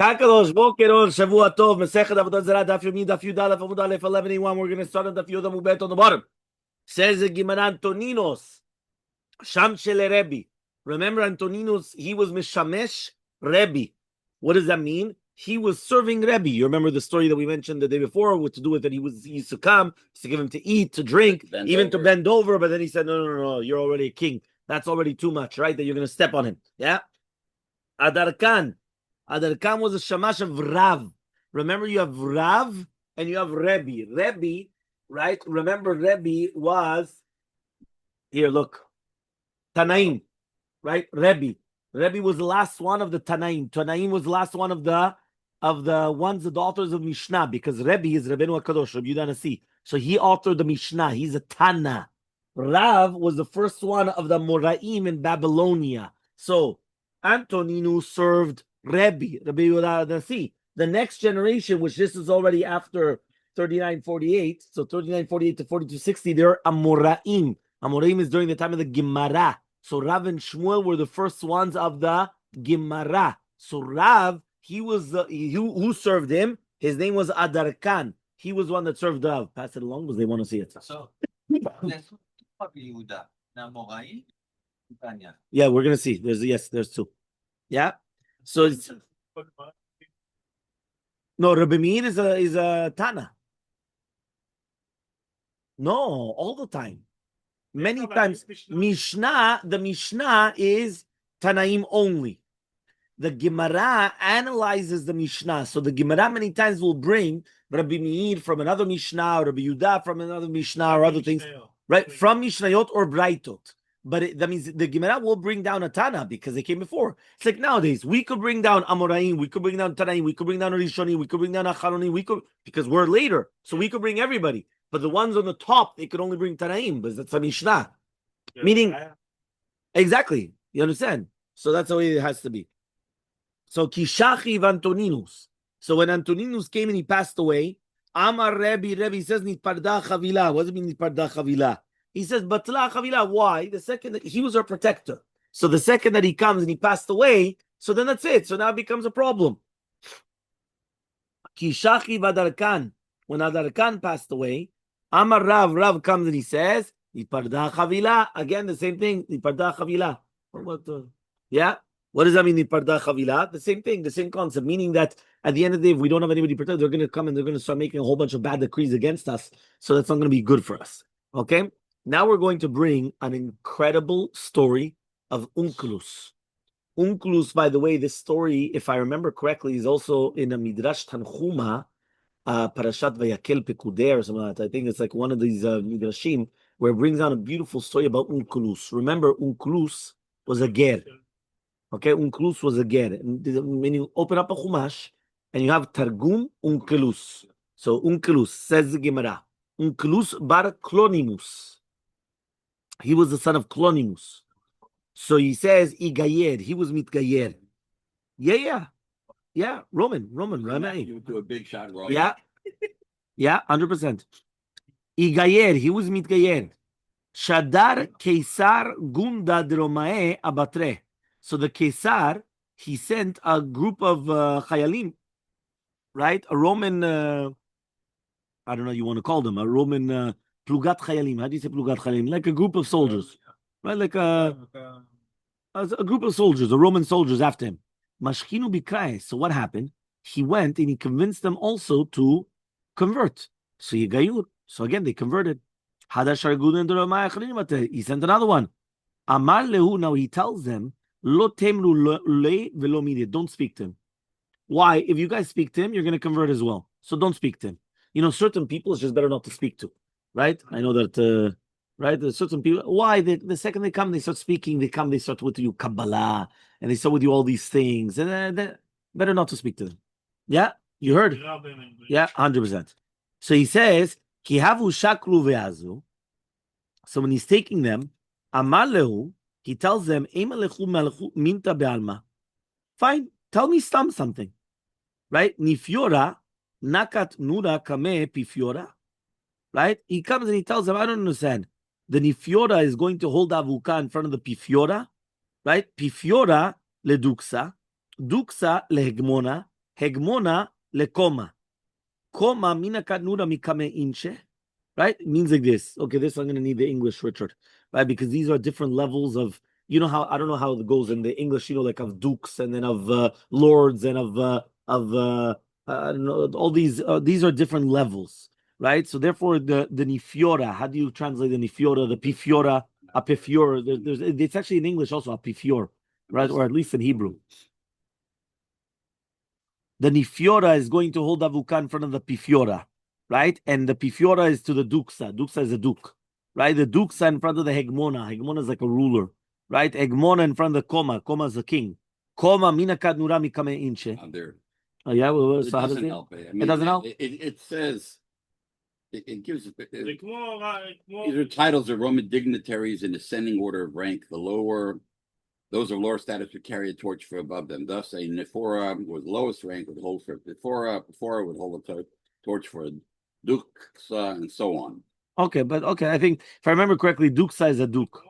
Hakadosh Boker on Shavua Tov, Masechet Avodah Zarah Daf Yomi, Daf Yudalef, Amud Aleph 11:1. We're going to start on Daf Yoda Mubet on the bottom. Says the Gemara Antoninos, Sham Shele Rebbe. Remember Antoninos, he was Mishamesh Rebbe. What does that mean? He was serving Rebbe. You remember the story that we mentioned the day before, what to do with that he used to come, to give him to eat, to drink, to bend over, but then he said, no, you're already a king. That's already too much, right? That you're going to step on him. Yeah? Adarkan was a shamash of Rav. Remember, you have Rav and you have Rebbe. Rebbe, right? Remember, Rebbe was here. Look, Tanaim, right? Rebbe was the last one of the Tanaim. Tanaim was the last one of the ones, the daughters of Mishnah, because Rebbe is Rabbeinu Hakadosh, Rabbi Yudan Nasi. So he authored the Mishnah. He's a Tana. Rav was the first one of the Moraim in Babylonia. So Antoninu served Rabbi Yudan Nasi. The next generation, which this is already after 3948, so 3948 to 4260, they're Amoraim. Amoraim is during the time of the Gemara. So Rav and Shmuel were the first ones of the Gemara. So Rav, he was who served him. His name was Adarkan. He was one that served Rav. Pass it along because they want to see it. So, yeah, we're gonna see. There's two. Yeah. So it's, no, Rabbi Meir is a Tana. No, all the time. Many times, Mishnah, the Mishnah is Tanaim only. The Gemara analyzes the Mishnah. So the Gemara many times will bring Rabbi Meir from another Mishnah, or Rabbi Yudah from another Mishnah, or other things, right? From Mishnayot or Braitot. But that means the Gemara will bring down a Tana because they came before. It's like nowadays, we could bring down Amoraim, we could bring down Tanaim, we could bring down Rishonim, we could bring down Acharonim, because we're later. So we could bring everybody. But the ones on the top, they could only bring Tanaim, because that's a Mishnah. Yeah, meaning, exactly. You understand? So that's the way it has to be. So Kishachi Antoninus. So when Antoninus came and he passed away, Amar Rebbe says Nitparda Chavila. What does it mean Nitparda Chavila? He says Batla Chavila. Why? The second that he was our protector. So the second that he comes and he passed away, so then that's it. So now it becomes a problem. Kishachi Vadarkan. When Adarkan passed away, Amar Rav comes and he says, Nitparda Chavila. Again, the same thing. Nitparda Chavila. Yeah? What does that mean, Nitparda Chavila? The same thing, the same concept, meaning that at the end of the day, if we don't have anybody protected, they're going to come and they're going to start making a whole bunch of bad decrees against us. So that's not going to be good for us. Okay? Now we're going to bring an incredible story of Unkelus. Unkelus, by the way, this story, if I remember correctly, is also in a Midrash Tanchuma, Parashat Vayakel Pekudei or something like that. I think it's like one of these Midrashim where it brings down a beautiful story about Unkelus. Remember, Unkelus was a ger. Okay, Unkelus was a ger. When you open up a Chumash and you have Targum Unkelus. So Unkelus, says the Gemara, Unkelus bar Clonimus. He was the son of Clonimus. So he says, Igayer, he was mitgayer. Yeah, Roman. You do a big shot, Roman. Yeah, 100%. Igayer, he was mitgayer. Shadar Kesar Gunda Dromae Abatre. So the Kesar, he sent a group of Chayalim, right? A Roman, I don't know you want to call them, a Roman Plugat Chayalim. How do you say Plugat Chayalim? Like a group of soldiers, right? Like a group of soldiers, the Roman soldiers after him. Mashkinu Bikrae. So what happened? He went and he convinced them also to convert. So Yigayur. So again, they converted. He sent another one. Amar Lehu. Now he tells them, Lo temru le velo mide. Don't speak to him. Why? If you guys speak to him, you're going to convert as well. So don't speak to him. You know, certain people it's just better not to speak to, right? I know that, right? There's certain people. Why? The second they come, they start speaking. They start with you Kabbalah, and they start with you all these things, and better not to speak to them. Yeah, you heard? Yeah, 100%. So he says, Ki havu shakru ve'azu. So when he's taking them, Amar lehu. He tells them, fine, tell me something. Right? Nifiora, nakat nura kame pifiora. Right? He comes and he tells them, I don't understand. The Nifiora is going to hold avuka in front of the Pifiora. Right? Pifiora le duksa, duksa le hegmona, Hegmona lekoma. Koma mina kadnura mikame inche. Right? It means like this. Okay, this I'm going to need the English, Richard. Right? Because these are different levels of, you know how, I don't know how it goes in the English, you know, like of dukes and then of lords and of I don't know, all these are different levels, right? So therefore, the nifiora, how do you translate the nifiora, the pifiora, a pifior? It's actually in English also a pifior, right? Or at least in Hebrew. The nifiora is going to hold avuka in front of the pifiora, right? And the pifiora is to the duksa. Duksa is a duke, right? The duksa in front of the hegmona. Hegmona is like a ruler, right? Hegmona in front of the koma. Koma is a king. Koma mina kadnura mikame inche. There. Oh yeah, well, It so how does doesn't it? help. It doesn't help. It says it gives. These are titles of Roman dignitaries in ascending order of rank. Those of lower status would carry a torch for above them. Thus, a nephora with lowest rank would hold for Befora would hold a torch for a duksa, and so on. Okay, but okay, I think if I remember correctly, duksa is a duke.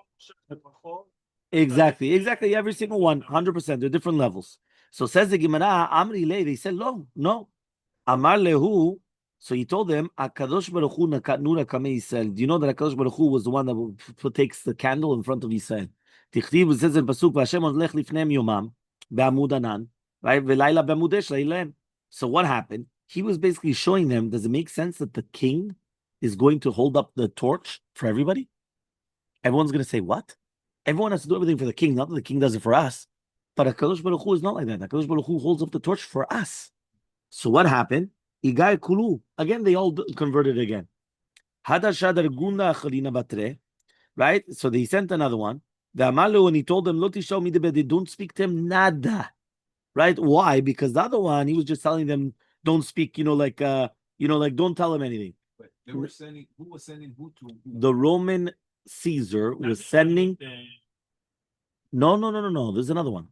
Exactly. Every single one, 100%. They're different levels. So says the Gemara, Amri Le, they said, no. Amar lehu. So he told them, Akadosh Baruch Hu nura kame Yisrael. Do you know that Akadosh Baruch Hu was the one that takes the candle in front of Yisrael? Tichtiv, it says in Pasuk, Hashem lech lifneim yomam, be'amud anan, right? Ve'layla be'amud esh leilem. So what happened? He was basically showing them, does it make sense that the king is going to hold up the torch for everybody? Everyone's going to say, what? Everyone has to do everything for the king, not that the king does it for us. But HaKadosh Baruch Hu is not like that. HaKadosh Baruch Hu holds up the torch for us. So what happened? Igai Kulu. Again, they all converted again. Hadashadar Gunda Achalina Batre. Right? So they sent another one. The Amalu, and he told them, Lotishaw Midebe, they don't speak to him nada. Right? Why? Because the other one, he was just telling them, don't speak, like don't tell him anything. But they were sending, who was sending who to? The Roman Caesar was sending. No. There's another one.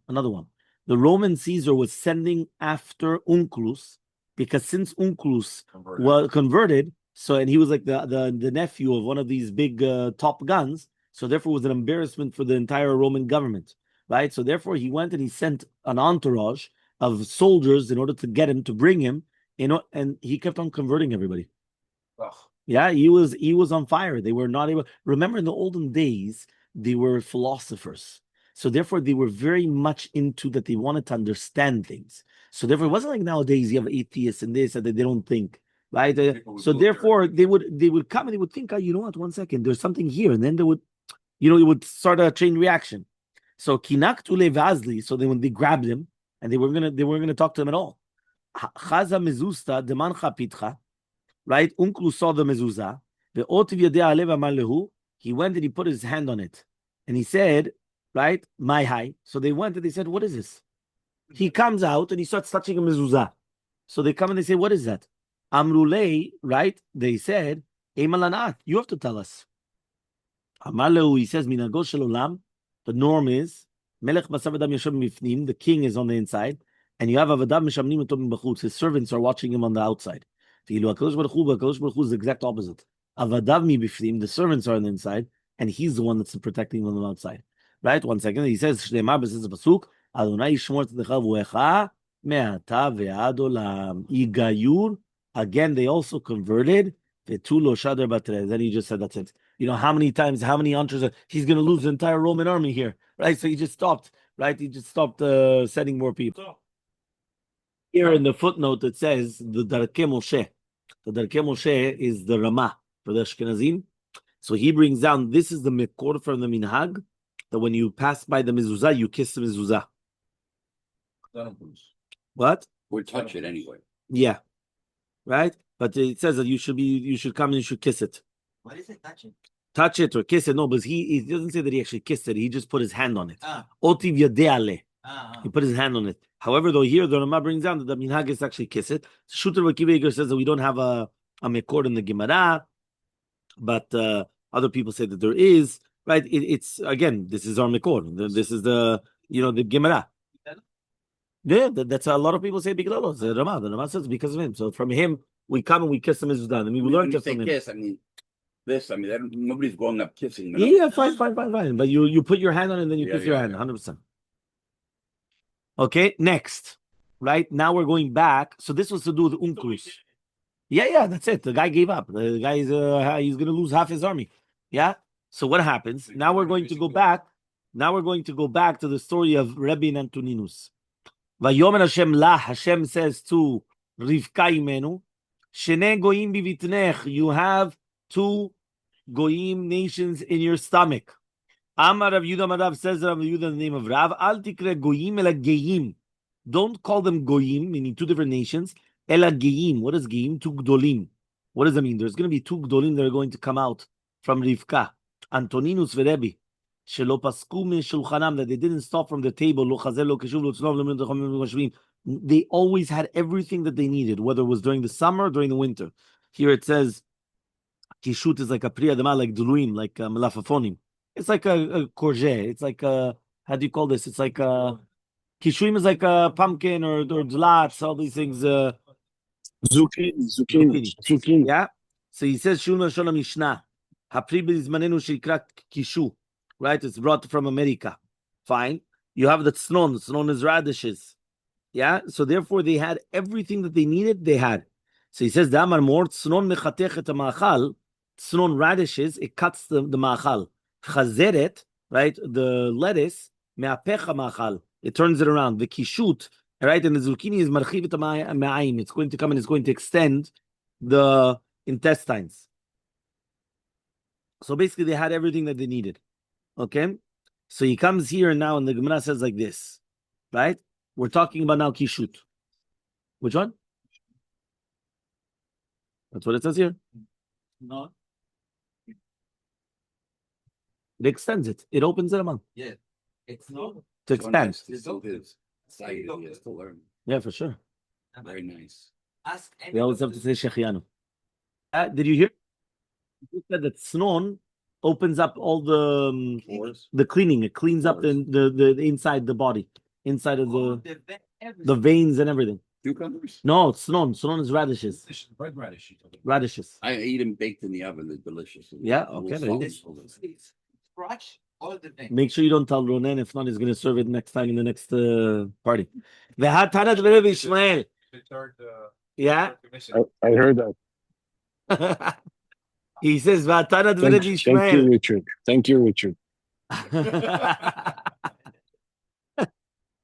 The Roman Caesar was sending after Onkelos, because since Onkelos was converted, and he was like the nephew of one of these big top guns, so therefore it was an embarrassment for the entire Roman government, right? So therefore he went and he sent an entourage of soldiers in order to get him, to bring him, and he kept on converting everybody. Ugh. Yeah, he was on fire. They were not able. Remember, in the olden days, they were philosophers. So therefore, they were very much into that. They wanted to understand things. So therefore, it wasn't like nowadays you have atheists and this and that they don't think, right? So therefore, they would come and they would think, oh, you know what? 1 second, there's something here, and then they would, it would start a chain reaction. So kinak tule vazli. So then when they grabbed him and they weren't gonna talk to him at all. Chaza mezusta demancha pitcha. Right? Onkelos saw the mezuzah. He went and he put his hand on it. And he said, right, my high. So they went and they said, what is this? He comes out and he starts touching a mezuzah. So they come and they say, what is that? Amrulei, right? They said, Emalanat, you have to tell us. Amarlehu, he says, Minago Shalolam, the norm is, Melech Basavadam Yashem Mifnim, the king is on the inside, and you have Avadam Mishamnim Utom Bachutz, his servants are watching him on the outside. HaKadosh Baruch Hu is the exact opposite. Avadav mi bifnim, the servants are on the inside, and he's the one that's protecting them on the outside. Right? 1 second. He says, Shleimar b'sez pasuk, Adonai yishmor tzedekah v'uecha me'ata ve'ad olam. Igayur. Again, they also converted. Ve'tulo shadar batre. Then he just said, that's it. How many times, how many hunters, he's going to lose the entire Roman army here. Right? So he just stopped. Right? He just stopped sending more people. Here in the footnote, it says the Darkei Moshe. The Darkei Moshe is the Ramah for the Ashkenazim. So he brings down, this is the Mekor from the Minhag, that when you pass by the mezuzah, you kiss the mezuzah. What? Or touch it anyway. Yeah. Right? But it says that you should come and you should kiss it. What is it, touch it? Touch it or kiss it. No, but he doesn't say that he actually kissed it. He just put his hand on it. Otiv yadeale. He put his hand on it. However, though, here the Rama brings down that the minhag is actually kiss it. Shooter Vakiva says that we don't have a mekor in the Gemara, but other people say that there is. Right? It's again, this is our mekor. This is the the Gemara. Yeah, that's a lot of people say Biglalos. The Rama says because of him. So from him, we come and we kiss him as done. I mean, we learned from him. Kiss. Nobody's going up kissing. Yeah, fine. But you put your hand on it and then you kiss your hand, 100%. Okay, next. right? Now we're going back. So this was to do with Unkrus. Yeah, that's it. The guy gave up. The guy's he's going to lose half his army. Yeah. So what happens? Now we're going to go back. Now we're going to go back to the story of Rabbi and Antoninus. Vayomer Hashem lah. Hashem says to Rivka imenu, Shene goyim bivitnech. You have two goyim nations in your stomach. Amar Rav Yudah Marav says Rav Yudah in the name of Rav. Al tikre goyim ela geim. Don't call them goyim, meaning two different nations. Ela geim. What is geim? Two gdolim. What does that mean? There's going to be two gdolim that are going to come out from Rivka. Antoninus veRebbi. Shelo pasku min shulchanam, that they didn't stop from the table. Lo chazer lo keshuv lo tzlov lo min tachom lo mashvim. They always had everything that they needed, whether it was during the summer or during the winter. Here it says, kishut is like a pri adama, like duluim, like melafafonim. It's like a courgette. It's like a, how do you call this? It's like a, kishuim is like a pumpkin or dlats, all these things. Zucchini. Yeah. So he says, Shuna Shona Mishnah. Hapri bizmanenu shikrat kishu. Right? It's brought from America. Fine. You have the tznon. Tznon is radishes. Yeah. So therefore they had everything that they needed. They had. So he says, Damar mor tznon mechatech et ma'achal. Tznon radishes. It cuts the ma'achal. Chazeret, right? The lettuce, me'apecha ma'achal. It turns it around. The kishut, right? And the zucchini is marchiv et ma'ayim. It's going to come and it's going to extend the intestines. So basically they had everything that they needed. Okay? So he comes here now and the Gemara says like this, right? We're talking about now kishut. Which one? That's what it says here. No. It extends it. It opens it among. Yeah. It's not. To expand. Still learn. Yeah, for sure. Very nice. Ask We always have to say Shechianu. Did you hear? You said that Snon opens up all the cleaning. It cleans up the inside the body, inside of the veins and everything. Cucumbers? No, Snon. Snon is radishes. Red radish. Radishes. I eat them baked in the oven. They're delicious. Yeah, A little okay, salt. there Scratch all the things. Make sure you don't tell Ronen. If not, he's going to serve it next time in the next party. V'hatanat v'Rebbe Ishmael. Yeah. I heard that. He says, "V'atanat v'Rebbe Ishmael." Thank you, Richard. Thank you, Richard.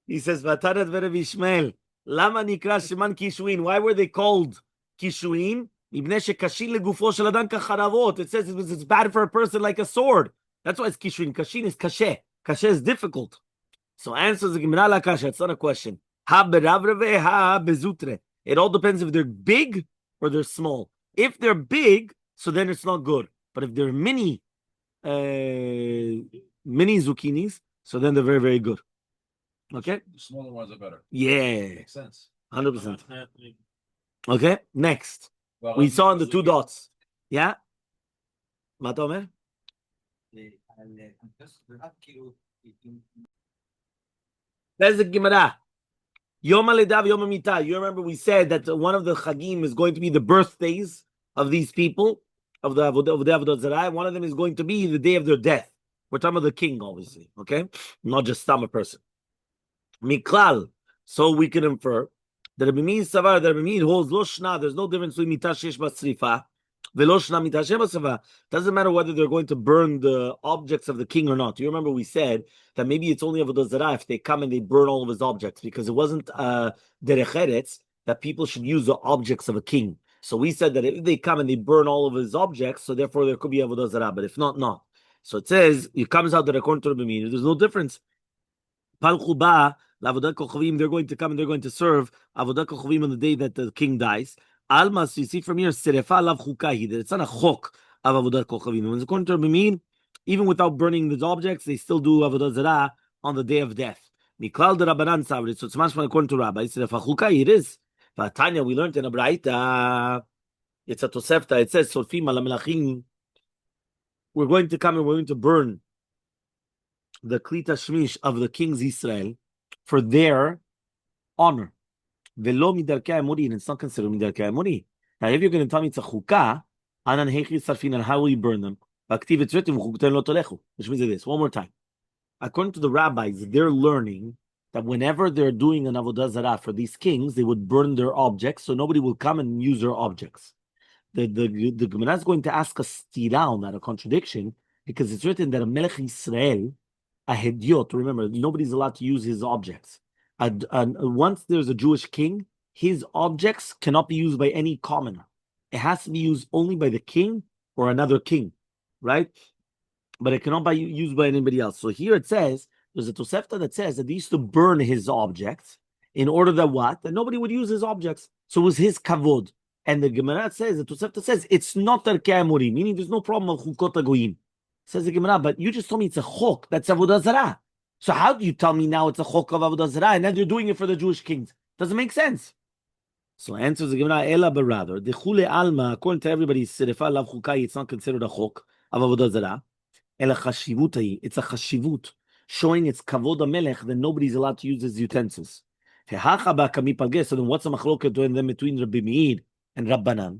He says, "V'atanat v'Rebbe Ishmael." Lama nikra sheman kishuin. Why were they called kishuin? Ibnei shekashin legufo shel adam kacharavot. It says it's bad for a person like a sword. That's why it's kishuin. Kashin is kashe. Kashe is difficult. So answers the Gemara la kasha. It's not a question. Ha beravreve ha bezutre. It all depends if they're big or they're small. If they're big, so then it's not good. But if they're mini zucchinis, so then they're very, very good. Okay? The smaller ones are better. Yeah. Makes sense. 100%. Okay? Next. We saw in the two dots. Yeah? מה אתה אומר? There's the Gemara. Yom HaLedah Yom HaMitah. You remember we said that one of the Chagim is going to be the birthdays of these people, of the Avodah Zarah. One of them is going to be the day of their death. We're talking about the king, obviously. Okay? Not just some person. Miklal. So we can infer that Rabbi Meir Savar, that Rabbi Meir holds Lo Shna. There's no difference between Mitah Shesh Basrifa. Velo Shna Mitah Shesh Basrifa. Doesn't matter whether they're going to burn the objects of the king or not. You remember we said that maybe it's only Avodah Zarah if they come and they burn all of his objects, because it wasn't Derech Eretz that people should use the objects of a king. So we said that if they come and they burn all of his objects, so therefore there could be Avodah Zarah, but if not, not. So it says, it comes out that according to Rabbi Meir, there's no difference. Pal Chuba, Avodah Kochavim, they're going to come and they're going to serve Avodah Kochavim on the day that the king dies. Almas, you see from here, Serefa Lav Chukahi, that it's not a chok of Avodah Kochavim. When according to Rabbi Meir, even without burning these objects, they still do Avodah Zarah on the day of death. Miklal de Rabbanan Savri, so it's much more according to Rabbi. Serefa Chukahi, it is. Tanya, we learned in a Braita, it's a Tosefta, it says, Solfim ala Melachim, we're going to come and we're going to burn the Klita Shmish of the kings Israel for their honor. Velo midarkei amori, and it's not considered midarkei amori. Now, if you're going to tell me it's a chukah, anan hechi sarfin, and how will you burn them? Aktiv it's written, which means it is. One more time. According to the rabbis, they're learning that whenever they're doing an Avodah Zarah for these kings, they would burn their objects, so nobody will come and use their objects. The Gemara is going to ask a stira on that, a contradiction, because it's written that a Melech Israel, a Hediot, remember, nobody's allowed to use his objects. Once there's a Jewish king, his objects cannot be used by any commoner. It has to be used only by the king or another king, right? But it cannot be used by anybody else. So here it says, there's a Tosefta that says that they used to burn his objects in order that what? That nobody would use his objects. So it was his kavod. And the Gemara says, the Tosefta says, it's not Tarkei Amorim, meaning there's no problem of Chukot HaGoyim. Says the Gemara, but you just told me it's a chok, that's Avodah Zarah. So how do you tell me now it's a chok of Avodah Zarah, and then they're doing it for the Jewish kings? Doesn't make sense. So answers the Gemara, Ela, but rather, the Chule Alma, according to everybody, Serefa Lav Chukai, it's not considered a chok of Avodah Zarah. Ela Chashivutai, it's a chashivut, showing its kavod melech that nobody's allowed to use his utensils. So then what's the machloket between Rabbi Meir and Rabbanan?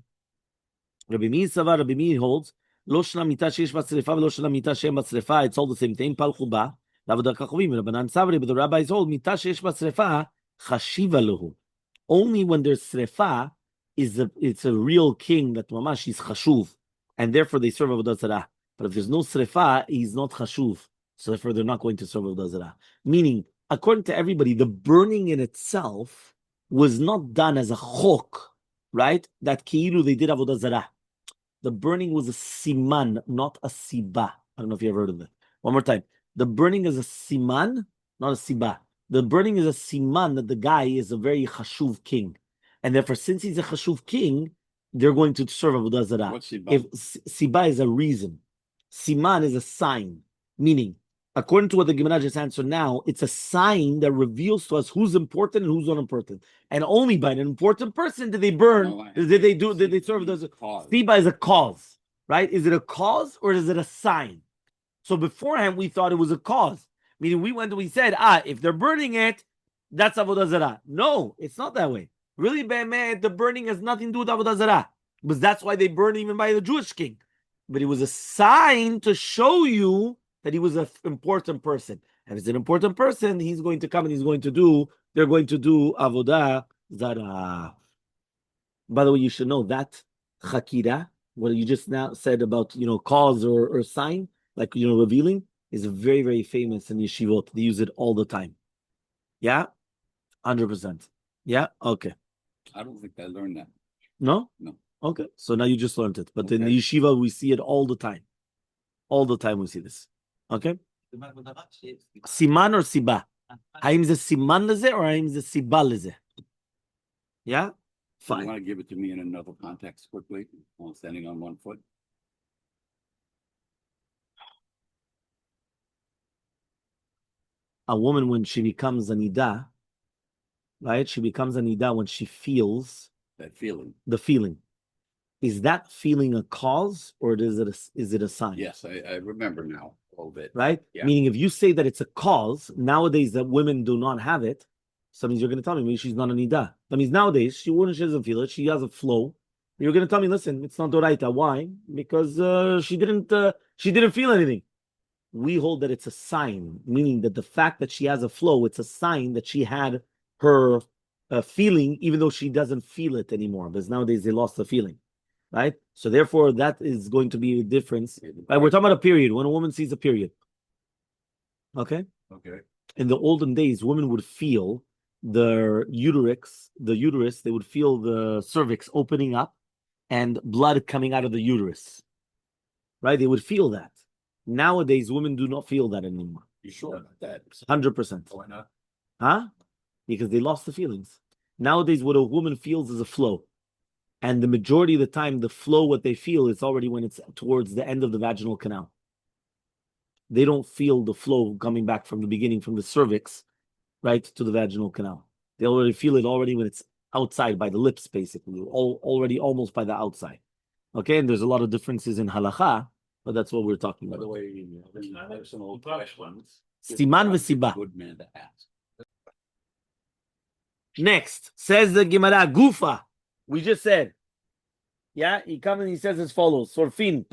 Rabbi Meir Savar, Rabbi Meir holds, Lo shna mita sheish batzrefa v'lo shna mita she'em batzrefa. It's all the same thing. Pal chuba. L'avodah kachovim. Rabbanan Savri, but the rabbis hold mita sheish batzrefa chashiva lehu. Only when there's srefa it's a real king that mamash is chashuv, and therefore they serve avodah zarah. But if there's no srefa, he's not chashuv, so therefore they're not going to serve avodah zarah. Meaning, according to everybody, the burning in itself was not done as a chok, right? That ki'ilu they did avodah zarah. The burning was a siman, not a siba. I don't know if you ever heard of it. One more time. The burning is a siman, not a siba. The burning is a siman that the guy is a very chashuv king. And therefore, since he's a chashuv king, they're going to serve Avodah Zarah. What's siba? If siba is a reason, siman is a sign. Meaning, according to what the Gemara just answered now, it's a sign that reveals to us who's important and who's not important. And only by an important person did they burn, did they serve the siba is a cause, right? Is it a cause or is it a sign? So beforehand, we thought it was a cause. Meaning we said, if they're burning it, that's Avodah Zarah. No, it's not that way. Really, the burning has nothing to do with Avodah Zarah. Because that's why they burned even by the Jewish king. But it was a sign to show you that he was an important person. And if it's an important person, he's going to come and they're going to do Avodah Zarah. By the way, you should know that Chakira, what you just now said about, cause or sign, like, revealing, is very, very famous in yeshivot. They use it all the time. Yeah? 100%. Yeah? Okay. I don't think I learned that. No? No. Okay. So now you just learned it. But in the yeshiva, we see it all the time. All the time we see this. Okay? Siman or siba? האם זה סימן לזה or האם זה סיבה לזה? Yeah? Fine. You want to give it to me in another context quickly while standing on one foot? A woman, when she becomes a nida, right? She becomes a nida when she feels That feeling. the feeling. Is that feeling a cause or is it a sign? Yes, I remember now a little bit. Right? Yeah. Meaning if you say that it's a cause, nowadays that women do not have it, so that means you're going to tell me maybe she's not a nida. That means nowadays she doesn't feel it, she has a flow. You're going to tell me, listen, it's not doraita. Why? Because she didn't feel anything. We hold that it's a sign, meaning that the fact that she has a flow, it's a sign that she had her feeling, even though she doesn't feel it anymore. Because nowadays they lost the feeling, right? So therefore, that is going to be a difference. Right? We're talking about a period. When a woman sees a period, okay? Okay. In the olden days, women would feel the uterus. They would feel the cervix opening up and blood coming out of the uterus, right? They would feel that. Nowadays, women do not feel that anymore. You sure about that? 100%. Why not? Huh? Because they lost the feelings. Nowadays, what a woman feels is a flow. And the majority of the time, the flow, what they feel, is already when it's towards the end of the vaginal canal. They don't feel the flow coming back from the beginning, from the cervix, right, to the vaginal canal. They already feel it when it's outside by the lips, basically, already almost by the outside. Okay, and there's a lot of differences in halacha, but that's what we're talking By about. the way, personal questions. Siman v'siba. Good man to ask. Next, says the Gemara, Gufa. We just said. Yeah, he comes and he says as follows. Sorfin.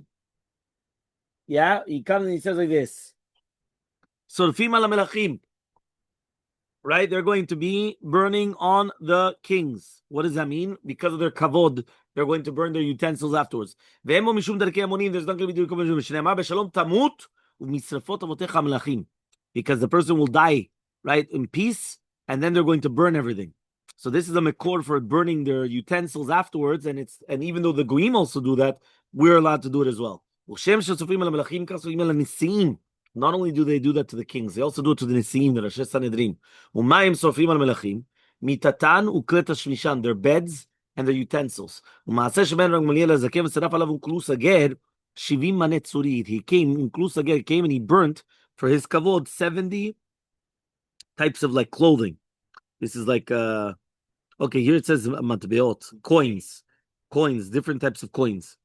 Yeah, he comes and he says like this. Sorfim ala melachim. right? They're going to be burning on the kings. What does that mean? Because of their kavod, they're going to burn their utensils afterwards. There's not going to be because the person will die, right, in peace, and then they're going to burn everything. So this is a mekor for burning their utensils afterwards, and even though the goyim also do that, we're allowed to do it as well. Not only do they do that to the kings, they also do it to the Nisim, the Rosh Sanhedrin. Umayim sofrim al melachim, mitatan uklet shmishan, their beds and their utensils. Umaaseh sheben Gamliel hazaken v'tzaraf alav uklus ager, 70 manet tzurit. He came, uklus ager came and he burnt for his kavod 70 types of like clothing. This is like okay, here it says matbeot, coins, different types of coins,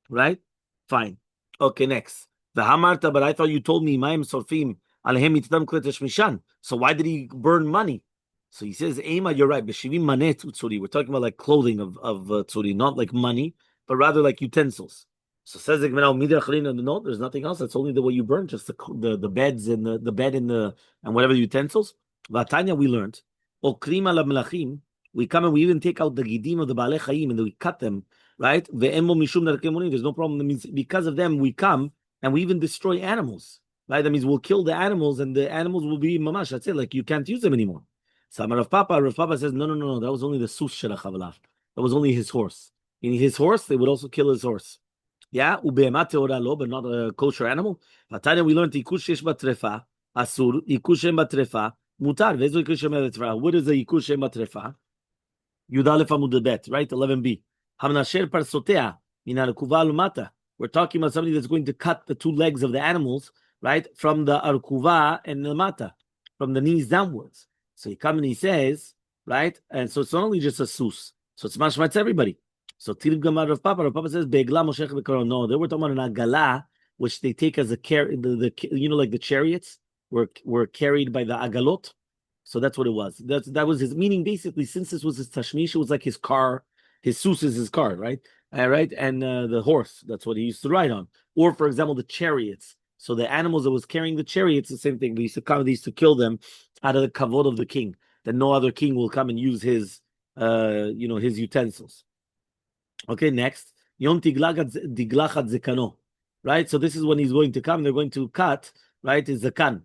right? Fine. Okay, next. The Hamarta, but I thought you told me Mayim Sorfim Alehem Itdam Kletesh Mishan. So why did he burn money? So he says, Ema, you're right. Beshivim Manet Utsuri. We're talking about like clothing of Tsuri, not like money, but rather like utensils. So says the no, there's nothing else. That's only the way you burn, just the beds and the bed and whatever the utensils. Vatanya, we learned. Okrim ala melachim. We come and we even take out the gidim of the Baalei Chaim and we cut them, right? There's no problem. That means because of them we come and we even destroy animals, right? That means we'll kill the animals and the animals will be mamash. That's it. Like you can't use them anymore. So Rav Papa says, no. That was only the sus shel hachavala. That was only his horse. In his horse, they would also kill his horse. Yeah, ube'emat teora lo, but not a kosher animal. Vatanya, we learned ikush shesh batrefa asur, ikush shem batrefa mutar. Vezu ikush shem batrefa. What is a ikush shem batrefa? Yudalef amud bet, right? 11b. Hamnasher parsotea minal kuva lumata. We're talking about somebody that's going to cut the two legs of the animals, right, from the arkuva and the mata, from the knees downwards. So he comes and he says, right, and so it's not only just a sus, so it's mashma, it's everybody. So Tirib Gamar Rav Papa says, Be'egla Moshech B'Karon. No, they were talking about an agala, which they take as a the you know, like the chariots were carried by the agalot. So that's what it was. That was his meaning. Basically, since this was his tashmish, it was like his car. His sus is his car, right? Right, and the horse, that's what he used to ride on. Or, for example, the chariots. So the animals that was carrying the chariots, the same thing. They used to kill them out of the kavod of the king. That no other king will come and use his, his utensils. Okay, next. Yom tiglachat zekano. Right, so this is when he's going to come. They're going to cut, right, his zakan.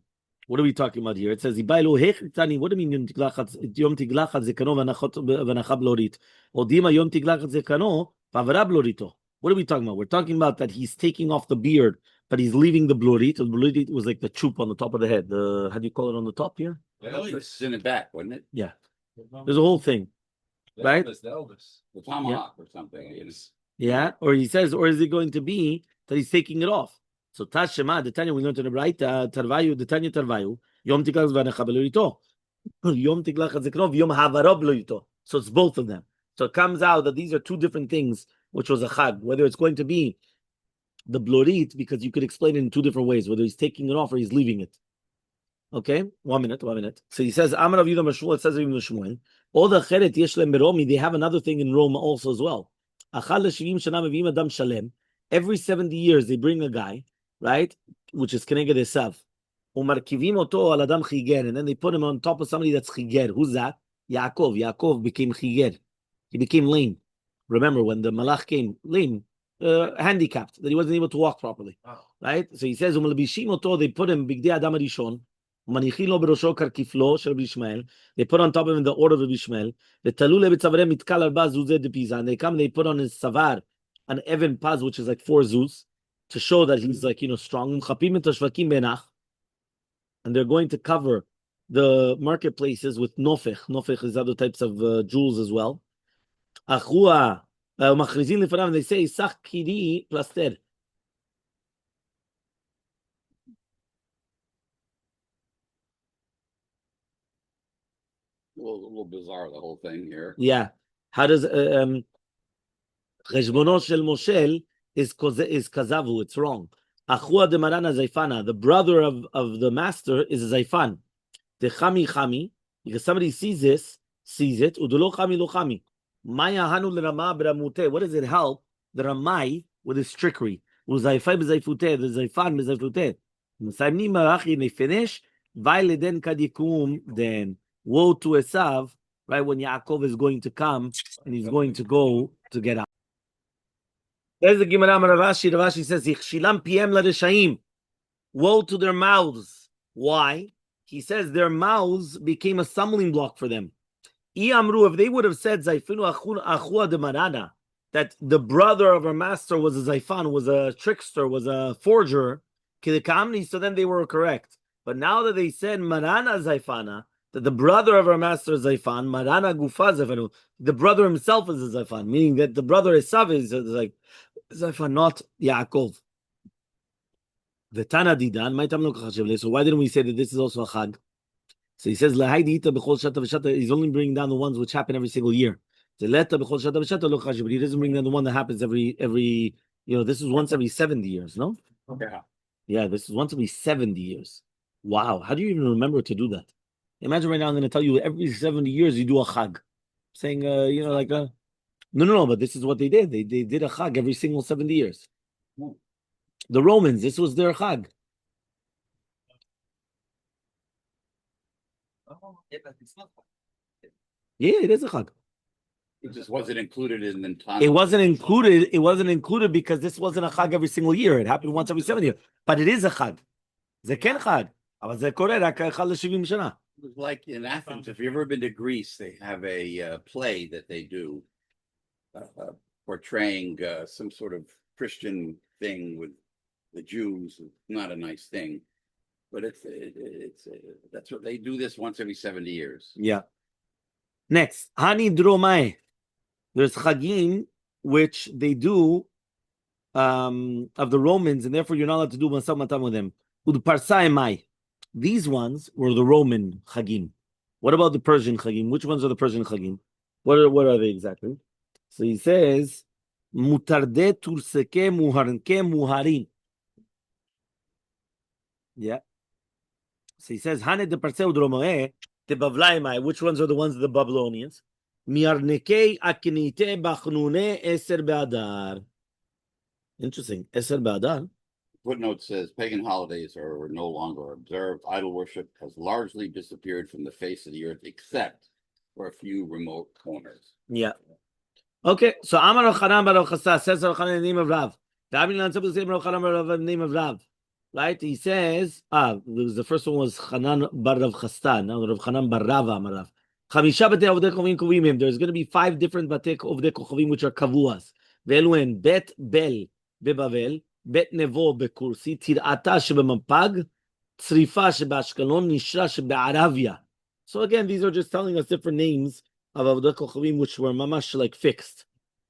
What are we talking about here? It says, what do you mean Yom tiglachat zekano v'nachab lorit? Odima Yom tiglachat zekano v'avarab lorito. What are we talking about? We're talking about that he's taking off the beard, but he's leaving the blorit. The blorit was like the chup on the top of the head. How do you call it on the top here? It's in the back, wasn't it? Yeah. There's a whole thing. Right? The Elvis. The tomahawk or something. Yeah. Or he says, or is it going to be that he's taking it off? So Tashema, the Tanya, we learned in the Braita, Tarvayu, the Tanya Tarvayu, Yom Tiglach v'anachab lorito. Yom Tiglach zekno v'yom havarab lorito. So it's both of them. So it comes out that these are two different things, which was a chag. Whether it's going to be the blorit, because you could explain it in two different ways, whether he's taking it off or he's leaving it. Okay, 1 minute. So he says, Amar of Yudah Mashmuel, it says even Shmuel. All the cheret yesh lem beromi, they have another thing in Rome also as well. Achal l'shivim shana mevim adam shalem. Every 70 years they bring a guy, right, which is keneged esav. Umarkivim oto al adam chiger, and then they put him on top of somebody that's chiger. Who's that? Yaakov. Yaakov became chiger. He became lame. Remember when the malach came, lame, handicapped, that he wasn't able to walk properly. Oh. Right? So he says, they put him, Bigdei Adam Arishon, they put on top of him the order of Ishmael, and they come, they put on his savar, an even paz, which is like 4 zuz, to show that he's like, strong. And they're going to cover the marketplaces with nofech. Nofech is other types of jewels as well. Achua, and they say, Sach kiri plaster. A little bizarre, the whole thing here. Yeah. How does Cheshbono shel Moshel is kazavu? It's wrong. Achua de marana zaifana. The brother of the master is a zaifan. The chami, because somebody sees it. Udulo chami lo chami. Maya hanu l'rama b'ramute. What does it help the ramai with his trickery? Uzaifai b'zaifute. The zaifan b'zaifute. They finish. Then woe to Esav, right, when Yaakov is going to come and he's going to go to get out. There's the Gemara Ravashi. Ravashi says, Yichshilam PM l'reshaim. Woe to their mouths. Why? He says their mouths became a stumbling block for them. If they would have said Zaifinu achua de marana, that the brother of our master was a Zaifan, was a trickster, was a forger, so then they were correct. But now that they said Marana Zaifana, that the brother of our master is Zaifan, Marana Gufa Zaifanu, the brother himself is a Zaifan, meaning that the brother Esav is like Zaifan, not Yaakov. The Tana Didan, so why didn't we say that this is also a Chag? So he says, he's only bringing down the ones which happen every single year. But he doesn't bring down the one that happens every this is once every 70 years, no? Okay. Yeah, this is once every 70 years. Wow, how do you even remember to do that? Imagine right now I'm going to tell you every 70 years you do a Chag. Saying, no, but this is what they did. They did a Chag every single 70 years. The Romans, this was their Chag. Yeah, it is a Chag. It just wasn't included in the time. It wasn't included because this wasn't a Chag every single year. It happened once every 7 years. But it is a Chag. זה כן חג, אבל זה קורה רק אחד ל-70 שנה. It was like in Athens, if you've ever been to Greece, they have a play that they do portraying some sort of Christian thing with the Jews. Not a nice thing, but it's that's what they do this once every 70 years. Yeah. Next, Hani Dromai. There's Chagim which they do of the Romans, and therefore you're not allowed to do Masam Matam with them. These ones were the Roman Chagim. What about the Persian Chagim? Which ones are the Persian Chagim? What are they exactly? So he says, Mutarde turseke muharnke muharin. Yeah. So he says, Hane de Parseu Dromoe, de Bavlaimai. Which ones are the ones of the Babylonians? Miarneke akinite bachnune eser be'adar. Interesting. Eser be'adar. Footnote says pagan holidays are no longer observed. Idol worship has largely disappeared from the face of the earth, except for a few remote corners. Yeah. Okay. So Amar Chanan Bar Chasa says Chanan in the name of Rav. The name of Rav. Right? He says, the first one was Chanan Bar Rav Chasta. Now Rav Chanan Bar Rav Amar Rav. There's going to be 5 different Batei Ovdei Kochavim which are kavuas. Ve'eluen Bet Bel beBavel. Bet Nevo bekursi, Tirata shebemampag, Tzrifa shebashkelon, Nishra shebe'aravia. So again, these are just telling us different names of Avodah Kochavim which were mamash like fixed.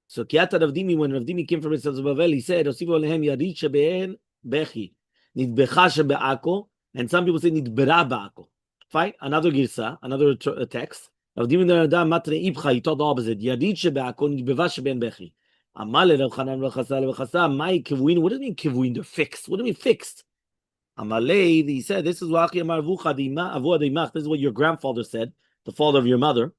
So Kiata Ravdimi, when Ravdimi came from Bavel, he said, Osivu alehem yarid shebe'en bechi, nidbecha shebe'ako, and some people say nidbera ba'ako. Fine, another girsa, another text. Ravdimi Adam matre ibcha, he taught the opposite. Yarid shebe'ako, nidbeva shebe'en bechi. Elmaleh Rav Chanan Rav Chasa, my kivuin. What does it mean kivuin? They're fixed. What do you mean fixed? Elmaleh, he said, this is what this is what your grandfather said, the father of your mother.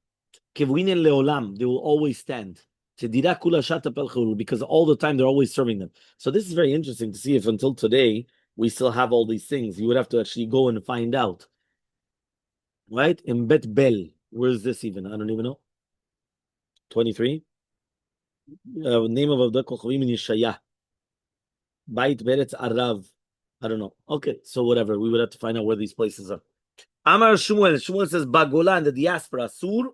Kivuin leolam, they will always stand. Because all the time they're always serving them. So this is very interesting to see if until today we still have all these things. You would have to actually go and find out. Right? In Bet Bel, where is this even? I don't even know. 23. Name of Avodah Kochavim in Yeshaya. Bait Beretz Arav. I don't know. Okay, so whatever. We would have to find out where these places are. Amar Shmuel. Shmuel says Bagola in the diaspora. Sur.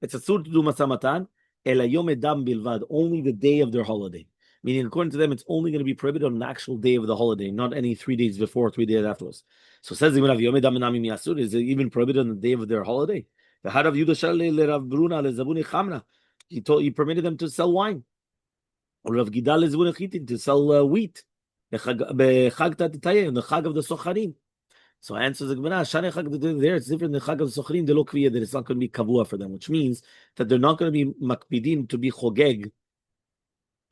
It's a sur to do masamatan. Elayom edam bilvad. Only the day of their holiday. Meaning, according to them, it's only going to be prohibited on the actual day of the holiday, not any 3 days before, 3 days afterwards. So says the Yom edam menami miyasur. Is it even prohibited on the day of their holiday? The Harav Yudah Shalei le Rav Bruna le Zabuni Chamra. He permitted them to sell wine. Or Rav Gidal is to sell wheat. The Chag of the Socharim. So answers the Gemara, there it's different than Chag of the Socharim, that it's not going to be kavua for them, which means that they're not going to be makpidim to be chogeg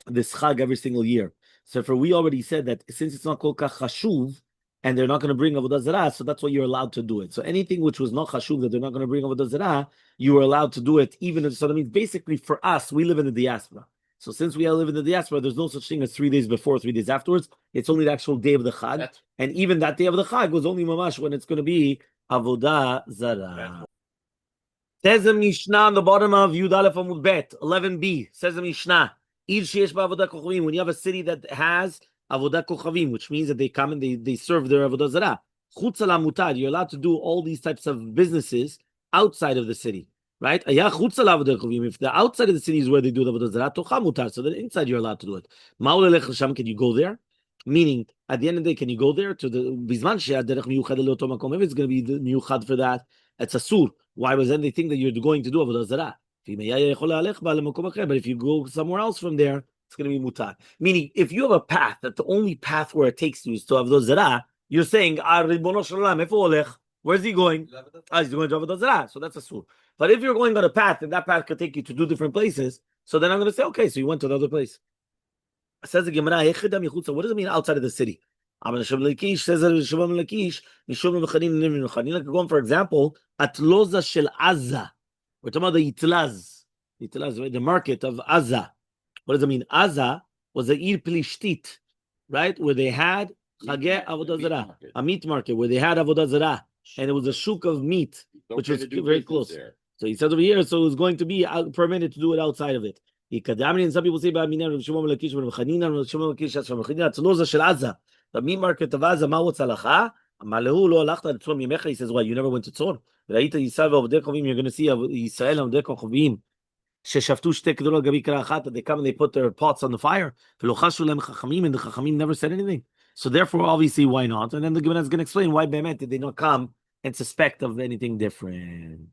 this Chag every single year. So for we already said that since it's not kol kach chashuv, and they're not going to bring Avodah Zarah, so that's why you're allowed to do it. So anything which was not chashuv that they're not going to bring Avodah Zarah, you are allowed to do it, even if, so that means basically for us, we live in the diaspora. So since we all live in the diaspora, there's no such thing as 3 days before, 3 days afterwards. It's only the actual day of the Chag. And even that day of the Chag was only mamash when it's going to be Avodah Zarah. Says the Mishnah on the bottom of Yud Aleph Amud Bet, 11b. Says the Mishnah, Ir sheyesh ba avodah kochavim. When you have a city that has avodah kochavim, which means that they come and they serve their avodah zarah. Chutz ala mutad. You're allowed to do all these types of businesses outside of the city, right? Aya chutz ala avodah kochavim. If the outside of the city is where they do the avodah zarah, tocha mutar. So then inside you're allowed to do it. Ma'ul elech l'sham. Can you go there? Meaning, at the end of the day, can you go there to the bizman she'ad derech miyuchad le'oto makom? If it's going to be the miyuchad for that, it's a sur. Why was then they think that you're going to do Avodah Zarah? But if you go somewhere else from there, it's going to be mutar. Meaning, if you have a path that the only path where it takes you is to Avodah Zarah, you're saying, where's he going? He's going to Avodah Zarah. So that's a sur. But if you're going on a path and that path could take you to 2 different places, so then I'm going to say, okay, so you went to another place. Says the Gemara, what does it mean outside of the city? Says like going, for example, at Loza Shel Azza. We're talking about the Itlaz, the market of Azza. What does it mean? Azza was a Ir Plishtit, right? Where they had Chageh Avodah Zarah, a meat market where they had Avodah Zarah, and it was a shuk of meat, which was very close. There. So he says over here, so it was going to be permitted to do it outside of it. And some people say, the meat market of Azza, ma what's halacha? Amalahu lo halachta tzom yemecha. He says, why you never went to Tzor? You're going to see Yisrael Avodah Kochavim sheshaftu shte kedol al gabi kara achat. They come and they put their pots on the fire. V'lo chashu lehem chachamim, and the chachamim never said anything. So therefore, obviously, why not? And then the Gemara is going to explain why be'emet did they not come and suspect of anything different.